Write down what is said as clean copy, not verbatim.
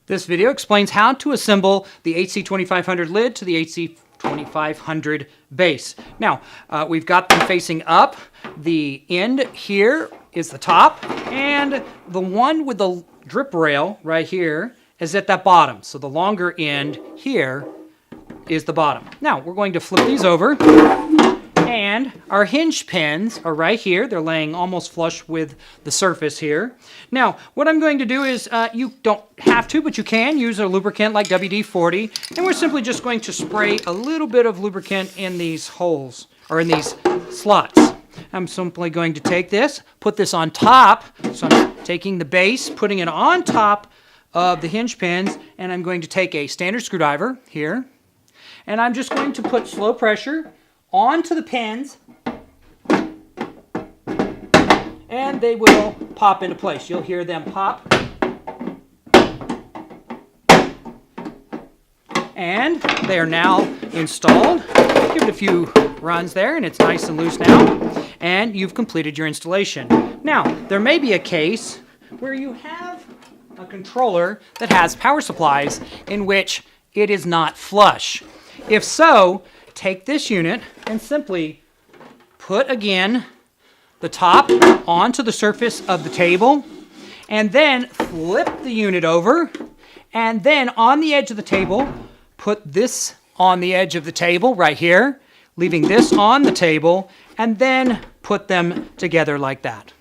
This video explains how to assemble the HC-2500 lid to the HC-2500 base. Now, we've got them facing up. The end here is the top, and the one with the drip rail right here is at that bottom. So the longer end here is the bottom. Now, we're going to flip these over, and our hinge pins are right here. They're laying almost flush with the surface here. Now, what I'm going to do is, you don't have to, but you can use a lubricant like WD-40, and we're simply just going to spray a little bit of lubricant in these holes, or in these slots. I'm simply going to take this, put this on top, so I'm taking the base, putting it on top of the hinge pins, and I'm going to take a standard screwdriver here, and I'm just going to put slow pressure onto the pins, and they will pop into place. You'll hear them pop. And they are now installed. Give it a few runs there, and it's nice and loose now. And you've completed your installation. Now, there may be a case where you have a controller that has power supplies in which it is not flush. If so, take this unit and simply put again the top onto the surface of the table, and then flip the unit over, and then on the edge of the table, put this on the edge of the table right here, leaving this on the table, and then put them together like that.